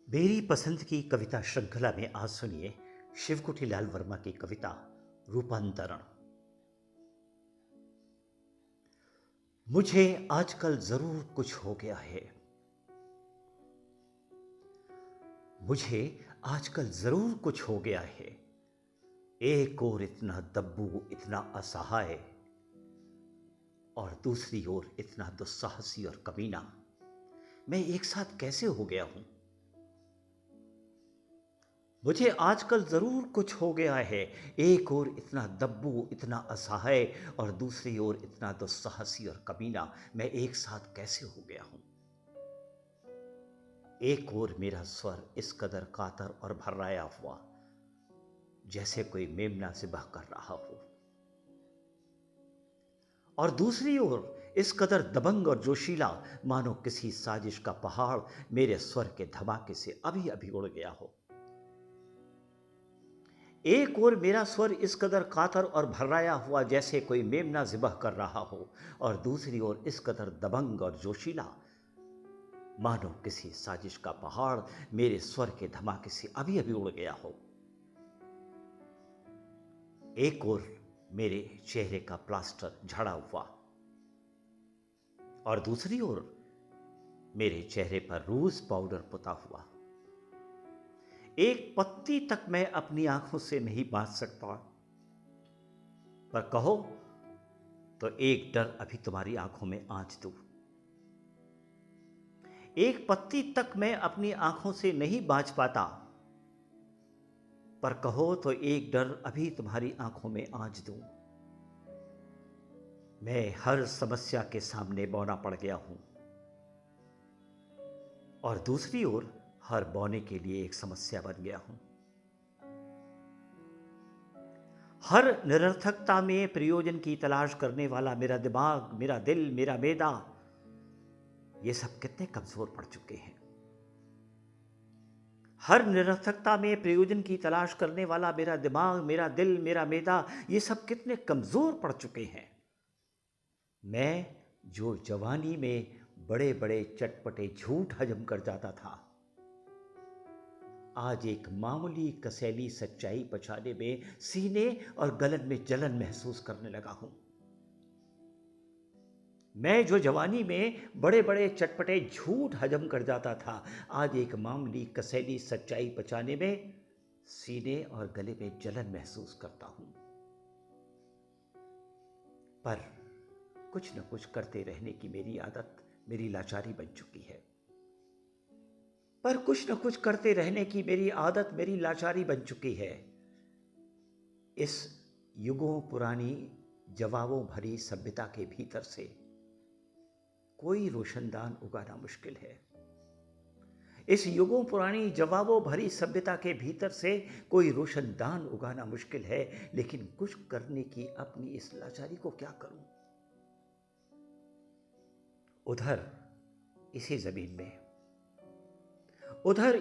मेरी पसंद की कविता श्रृंखला में आज सुनिए शिवकुटी लाल वर्मा की कविता रूपांतरण। मुझे आजकल जरूर कुछ हो गया है। मुझे आजकल जरूर कुछ हो गया है। एक ओर इतना दब्बू, इतना असहाय, और दूसरी ओर इतना दुस्साहसी और कमीना। मैं एक साथ कैसे हो गया हूं? मुझे आजकल जरूर कुछ हो गया है। एक ओर इतना दब्बू, इतना असहाय, और दूसरी ओर इतना दुस्साहसी और कमीना। मैं एक साथ कैसे हो गया हूं? एक ओर मेरा स्वर इस कदर कातर और भर्राया हुआ, जैसे कोई मेमना से बह कर रहा हो, और दूसरी ओर इस कदर दबंग और जोशीला, मानो किसी साजिश का पहाड़ मेरे स्वर के धमाके से अभी अभी उड़ गया हो। एक ओर मेरा स्वर इस कदर कातर और भर्राया हुआ, जैसे कोई मेमना ज़िबह कर रहा हो, और दूसरी ओर इस कदर दबंग और जोशीला, मानो किसी साजिश का पहाड़ मेरे स्वर के धमाके से अभी अभी उड़ गया हो। एक ओर मेरे चेहरे का प्लास्टर झड़ा हुआ, और दूसरी ओर मेरे चेहरे पर रूज पाउडर पुता हुआ। एक पत्ती तक मैं अपनी आंखों से नहीं बांध सकता, पर कहो तो एक डर अभी तुम्हारी आंखों में आंच दूं। एक पत्ती तक मैं अपनी आंखों से नहीं बांझ पाता, पर कहो तो एक डर अभी तुम्हारी आंखों में आंच दूं। मैं हर समस्या के सामने बौना पड़ गया हूं, और दूसरी ओर हर बौने के लिए एक समस्या बन गया हूं। हर निरर्थकता में प्रयोजन की तलाश करने वाला मेरा दिमाग, मेरा दिल, मेरा मेदा, ये सब कितने कमजोर पड़ चुके हैं। हर निरर्थकता में प्रयोजन की तलाश करने वाला मेरा दिमाग, मेरा दिल, मेरा मेदा, ये सब कितने कमजोर पड़ चुके हैं। मैं जो जवानी में बड़े बड़े चटपटे झूठ हजम कर जाता था, आज एक मामूली कसैली सच्चाई पचाने में सीने और गलन में जलन महसूस करने लगा हूं। मैं जो जवानी में बड़े बड़े चटपटे झूठ हजम कर जाता था, आज एक मामूली कसैली सच्चाई पचाने में सीने और गले में जलन महसूस करता हूं। पर कुछ न कुछ करते रहने की मेरी आदत मेरी लाचारी बन चुकी है। पर कुछ न कुछ करते रहने की मेरी आदत मेरी लाचारी बन चुकी है। इस युगों पुरानी जवाबों भरी सभ्यता के भीतर से कोई रोशनदान उगाना मुश्किल है। इस युगों पुरानी जवाबों भरी सभ्यता के भीतर से कोई रोशनदान उगाना मुश्किल है, लेकिन कुछ करने की अपनी इस लाचारी को क्या करूं? उधर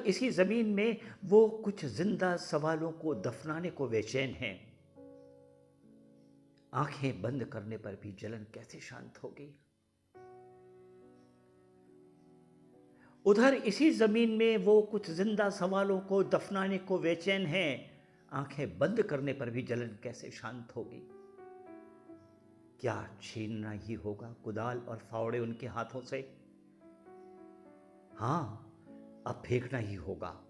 इसी जमीन में वो कुछ जिंदा सवालों को दफनाने को बेचैन हैं। आंखें बंद करने पर भी जलन कैसे शांत होगी? उधर इसी जमीन में वो कुछ जिंदा सवालों को दफनाने को बेचैन हैं। आंखें बंद करने पर भी जलन कैसे शांत होगी? क्या छीनना ही होगा कुदाल और फावड़े उनके हाथों से? हां, अब फेंकना ही होगा।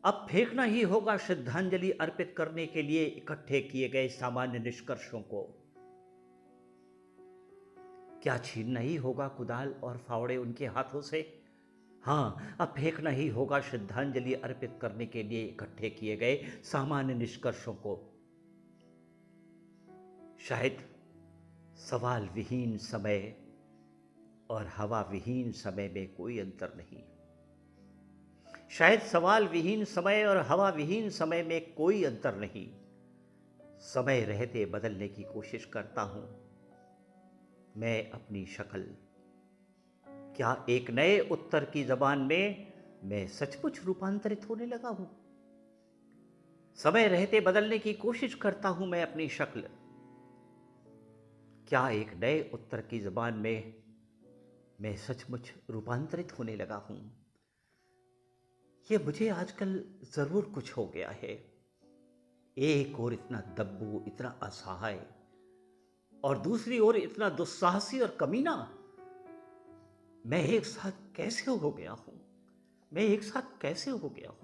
अब फेंकना ही होगा श्रद्धांजलि अर्पित करने के लिए इकट्ठे किए गए सामान्य निष्कर्षों को। क्या छीनना ही होगा कुदाल और फावड़े उनके हाथों से? हाँ, अब फेंकना ही होगा श्रद्धांजलि अर्पित करने के लिए इकट्ठे किए गए सामान्य निष्कर्षों को। शायद सवाल विहीन समय और हवा विहीन समय में कोई अंतर नहीं। शायद सवाल विहीन समय और हवा विहीन समय में कोई अंतर नहीं। समय रहते बदलने की कोशिश करता हूं मैं अपनी शक्ल। क्या एक नए उत्तर की जबान में मैं सचमुच रूपांतरित होने लगा हूं? समय रहते बदलने की कोशिश करता हूं मैं अपनी शक्ल। क्या एक नए उत्तर की जबान में मैं सचमुच रूपांतरित होने लगा हूं? ये मुझे आजकल ज़रूर कुछ हो गया है। एक ओर इतना दब्बू, इतना असहाय, और दूसरी ओर इतना दुस्साहसी और कमीना। मैं एक साथ कैसे हो गया हूं? मैं एक साथ कैसे हो गया हूं?